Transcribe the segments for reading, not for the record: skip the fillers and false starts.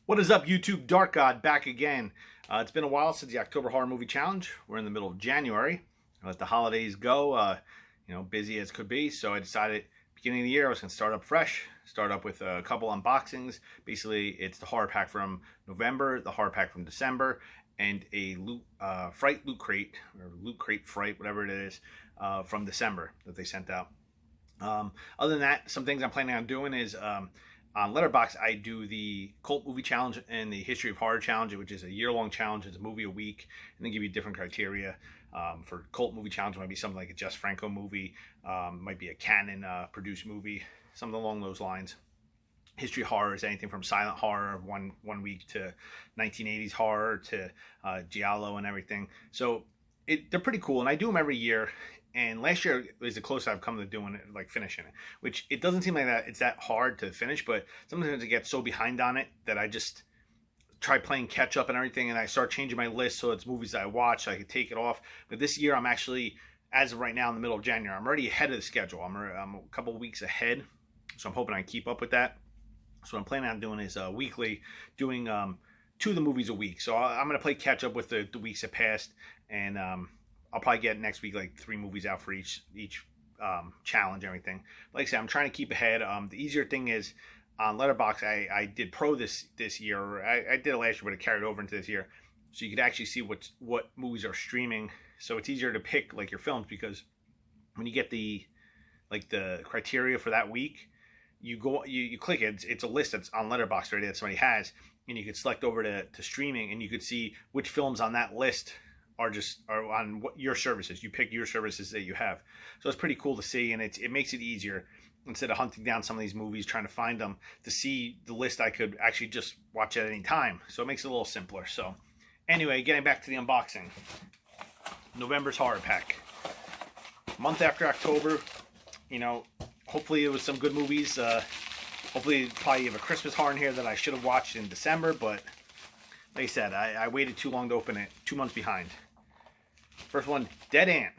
What is up, YouTube? Dark God back again. It's been a while since the October Horror Movie Challenge. We're in the middle of January. I let the holidays go, busy as could be. So I decided beginning of the year I was going to start up fresh. Start up with a couple unboxings. Basically, it's the horror pack from November, the horror pack from December, and a Fright Loot Crate, or Loot Crate Fright, whatever it is, from December that they sent out. Other than that, some things I'm planning on doing is on Letterboxd, I do the Cult Movie Challenge and the History of Horror Challenge, which is a year-long challenge. It's a movie a week, and they give you different criteria. For Cult Movie Challenge, it might be something like a Jess Franco movie, might be a Canon produced movie, something along those lines. History of Horror is anything from silent horror, one week, to 1980s horror, to giallo and everything. So they're pretty cool, and I do them every year. And last year was the closest I've come to doing it, like finishing it. Which it doesn't seem like that it's that hard to finish, but sometimes I get so behind on it that I just try playing catch up and everything, and I start changing my list so it's movies that I watch, so I can take it off. But this year I'm actually, as of right now in the middle of January, I'm already ahead of the schedule. I'm a couple of weeks ahead, so I'm hoping I can keep up with that. So what I'm planning on doing is weekly, doing 2 of the movies a week. So I'm going to play catch up with the weeks that passed, and I'll probably get next week like 3 movies out for each challenge and everything. Like I said, I'm trying to keep ahead. The easier thing is on Letterboxd, I did Pro this year. I did it last year, but it carried over into this year. So you could actually see what movies are streaming. So it's easier to pick like your films, because when you get the criteria for that week, you click it. It's a list that's on Letterboxd already that somebody has, and you could select over to streaming, and you could see which films on that list are on what your services. You pick your services that you have. So it's pretty cool to see, and it makes it easier instead of hunting down some of these movies, trying to find them, to see the list I could actually just watch at any time. So it makes it a little simpler. So anyway, getting back to the unboxing. November's horror pack. Month after October, hopefully it was some good movies. Hopefully probably have a Christmas horror in here that I should have watched in December, but like I said, I waited too long to open it. 2 months behind. First one, Dead Ant.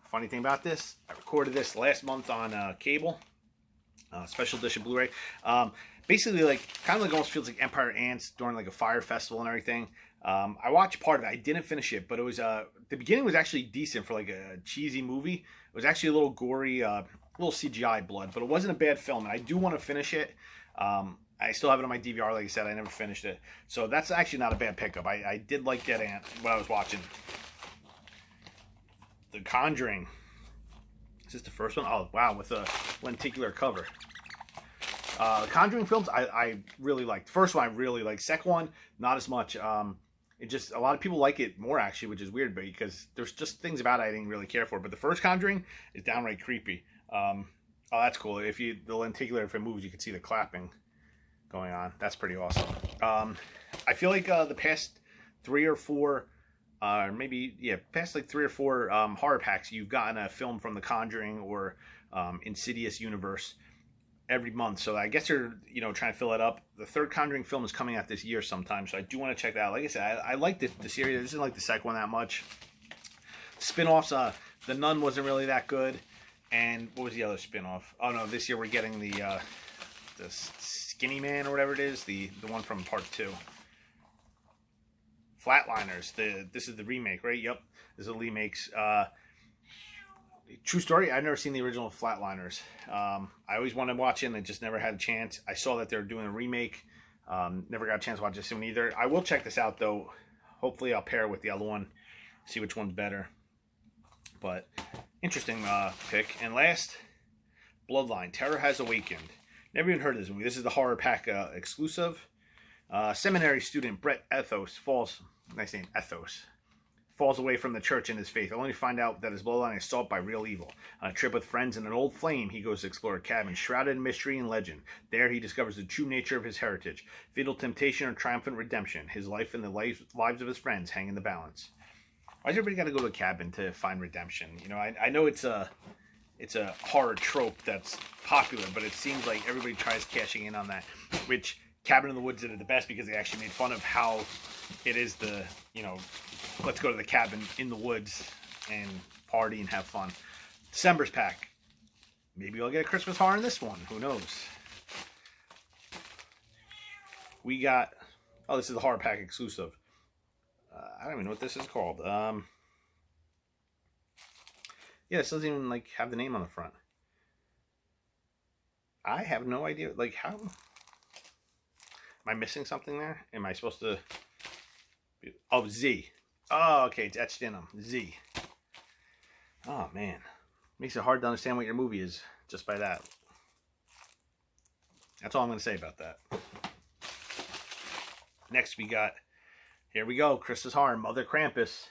Funny thing about this, I recorded this last month on cable, special edition Blu-ray. Basically, kind of almost feels like Empire Ants during like a fire festival and everything. I watched part of it. I didn't finish it, but it was the beginning was actually decent for like a cheesy movie. It was actually a little gory, a little CGI blood, but it wasn't a bad film, and I do want to finish it. I still have it on my DVR. Like I said, I never finished it. So that's actually not a bad pickup. I did like Dead Ant when I was watching. The Conjuring. Is this the first one? Oh, wow, with a lenticular cover. The Conjuring films, I really liked. First one, I really liked. Second one, not as much. It just, a lot of people like it more, actually, which is weird, because there's just things about it I didn't really care for. But the first Conjuring is downright creepy. Oh, that's cool. The lenticular, if it moves, you can see the clapping going on. That's pretty awesome. I feel like the past 3 or 4, past like 3 or 4 horror packs, you've gotten a film from the Conjuring or Insidious universe every month. So I guess they're trying to fill it up. The 3rd Conjuring film is coming out this year sometime, so I do want to check that out. Like I said, I like the series. I just didn't like the second one that much. Spin-offs, The Nun wasn't really that good. And what was the other spin-off? Oh no, this year we're getting the Skinny Man or whatever it is, the one from part 2. Flatliners. This is the remake, right? Yep, this is the remakes. True story, I've never seen the original Flatliners. I always wanted to watch it, and I just never had a chance. I saw that they're doing a remake. Never got a chance to watch this one either. I will check this out though. Hopefully I'll pair it with the other one, see which one's better. But interesting pick. And last, Bloodline. Terror Has Awakened. Never even heard of this movie. This is the horror pack exclusive. Seminary student Brett Ethos falls away from the church and his faith, only to find out that his bloodline is sought by real evil. On a trip with friends and an old flame, he goes to explore a cabin shrouded in mystery and legend. There he discovers the true nature of his heritage. Fatal temptation or triumphant redemption. His life and the lives of his friends hang in the balance. Why does everybody got to go to a cabin to find redemption? I know it's a horror trope that's popular, but it seems like everybody tries cashing in on that, which Cabin in the Woods did it the best, because they actually made fun of how it is let's go to the cabin in the woods and party and have fun. December's pack. Maybe I'll get a Christmas horror in this one. Who knows? We got Oh, this is the horror pack exclusive. I don't even know what this is called. Yeah, this doesn't even like have the name on the front. I have no idea. Like, how am I missing something there? Am I supposed to? Oh, Z. Oh, okay, it's etched in them. Z. Oh man, makes it hard to understand what your movie is just by that. That's all I'm going to say about that. Next, we got, here we go, Christmas horror, Mother Krampus.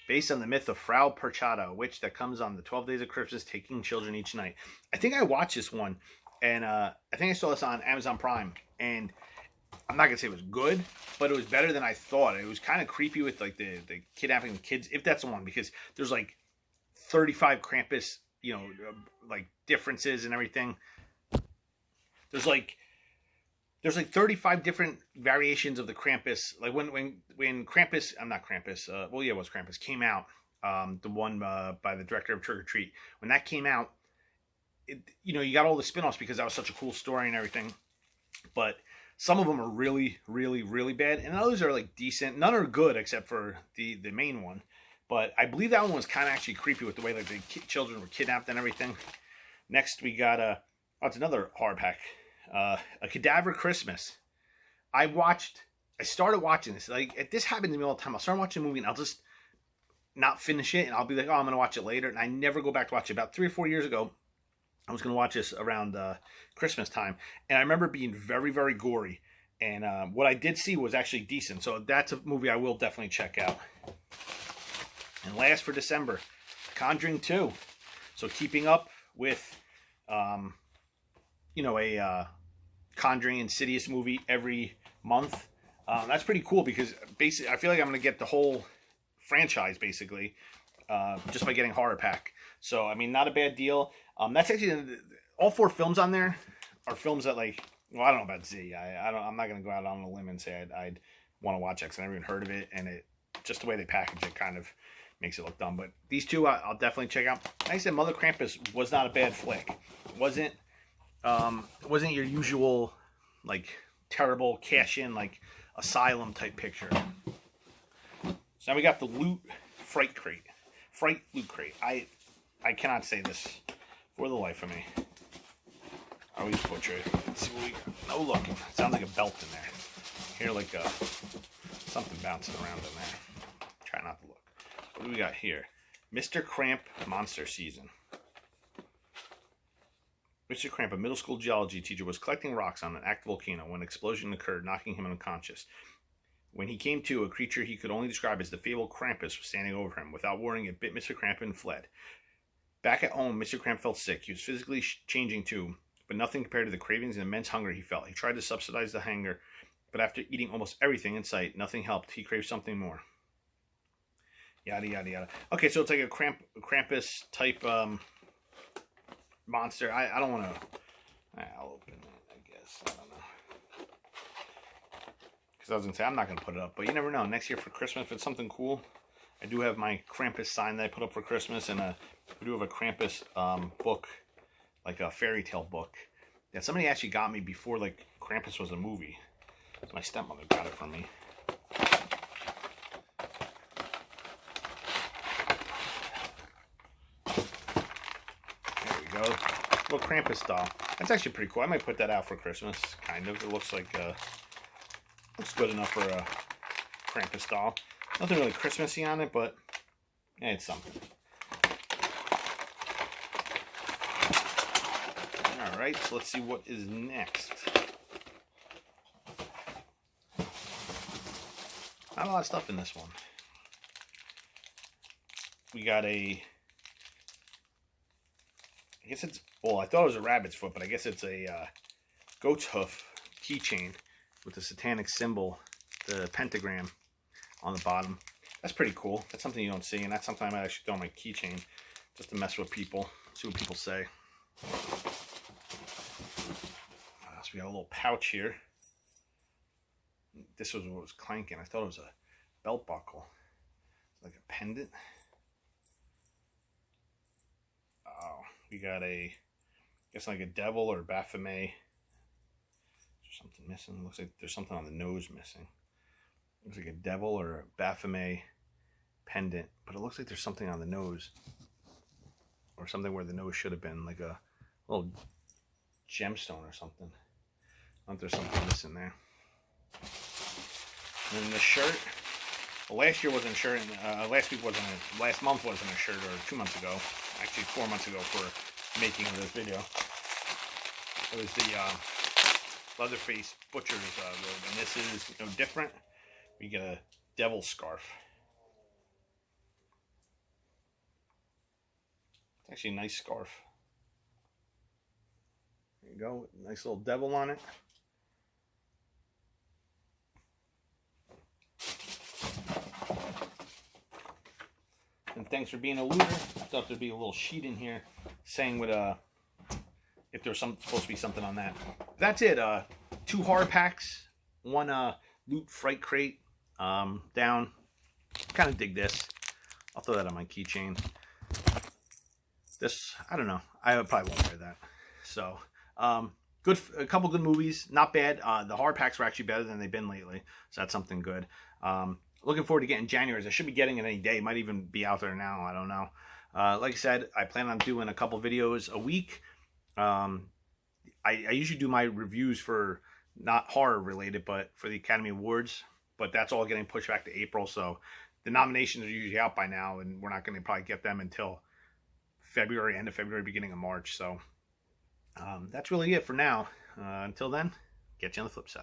Based on the myth of Frau Perchata, a witch that comes on the 12 days of Christmas, taking children each night. I think I watched this one, and I think I saw this on Amazon Prime, and I'm not going to say it was good, but it was better than I thought. It was kind of creepy with like the kidnapping the kids, if that's the one, because there's like 35 Krampus, you know, like differences and everything. There's like 35 different variations of the Krampus. Like when Krampus, I'm not Krampus. Well, yeah, it was Krampus. Came out, the one by the director of Trick or Treat. When that came out, you know, you got all the spin-offs because that was such a cool story and everything. But some of them are really, really, really bad, and others are like decent. None are good except for the main one. But I believe that one was kind of actually creepy with the way like the children were kidnapped and everything. Next, we got oh, it's another horror pack. A Cadaver Christmas. I started watching this. Like, this happens to me all the time. I'll start watching a movie and I'll just not finish it, and I'll be like, oh, I'm going to watch it later, and I never go back to watch it. About 3 or 4 years ago, I was going to watch this around Christmas time, and I remember being very, very gory, and what I did see was actually decent, so that's a movie I will definitely check out. And last for December, Conjuring 2. So keeping up with, you know, a Conjuring Insidious movie every month. That's pretty cool because basically I feel like I'm going to get the whole franchise basically just by getting horror pack. So I mean, not a bad deal. That's actually all 4 films on there are films that, like, well, I don't know about Z. I'm not going to go out on a limb and say I'd want to watch it because I never even heard of it, and it just the way they package it kind of makes it look dumb. But these 2 I'll definitely check out. Like I said, Mother Krampus was not a bad flick. It wasn't your usual like terrible cash in like Asylum type picture. So now we got the Fright Lootcrate. I cannot say this for the life of me. I always butcher it. Let's see what we got. No looking. It sounds like a belt in there. Hear like something bouncing around in there. Try not to look. What do we got here? Mr. Cramp Monster Season. Mr. Cramp, a middle school geology teacher, was collecting rocks on an active volcano when an explosion occurred, knocking him unconscious. When he came to, a creature he could only describe as the fabled Krampus was standing over him. Without warning, it bit Mr. Cramp and fled. Back at home, Mr. Cramp felt sick. He was physically changing too, but nothing compared to the cravings and immense hunger he felt. He tried to subsidize the hunger, but after eating almost everything in sight, nothing helped. He craved something more. Yada, yada, yada. Okay, so it's like a Krampus type monster. I don't want to. I'll open it, I guess. I don't know. Because I was going to say, I'm not going to put it up, but you never know. Next year for Christmas, if it's something cool, I do have my Krampus sign that I put up for Christmas, and we do have a Krampus book, like a fairy tale book. Yeah, somebody actually got me before like Krampus was a movie. My stepmother got it from me. There we go. Little Krampus doll. That's actually pretty cool. I might put that out for Christmas. Kind of. It looks like looks good enough for a Krampus doll. Nothing really Christmassy on it, but yeah, it's something. Alright, so let's see what is next. Not a lot of stuff in this one. We got I guess it's, well, I thought it was a rabbit's foot, but I guess it's a goat's hoof keychain with the satanic symbol, the pentagram on the bottom. That's pretty cool. That's something you don't see, and that's something I might actually throw on my keychain just to mess with people, see what people say. So we got a little pouch here. This was what was clanking. I thought it was a belt buckle, like a pendant. Oh, we got I guess like a devil or Baphomet. There's something missing. Looks like there's something on the nose missing. Looks like a devil or a Baphomet pendant, but it looks like there's something on the nose, or something where the nose should have been, like a little gemstone or something. I don't know if there's something missing there. And then the shirt. Well, last year wasn't a shirt, and last month wasn't a shirt, or 2 months ago. Actually, 4 months ago for making of this video. It was the Leatherface Butcher's robe, and this is different. We get a devil scarf. It's actually a nice scarf. There you go, nice little devil on it. And thanks for being a looter. Thought there'd be a little sheet in here saying what if there's supposed to be something on that. That's it. 2 hard packs, 1 Loot Fright Crate down. Kind of dig this. I'll throw that on my keychain. This, I don't know. I probably won't wear that. So, a couple good movies. Not bad. The hard packs were actually better than they've been lately. So that's something good. Looking forward to getting January's. I should be getting it any day. It might even be out there now. I don't know. Like I said, I plan on doing a couple videos a week. I usually do my reviews for not horror related, but for the Academy Awards. But that's all getting pushed back to April. So the nominations are usually out by now, and we're not going to probably get them until February, end of February, beginning of March. So that's really it for now. Until then, catch you on the flip side.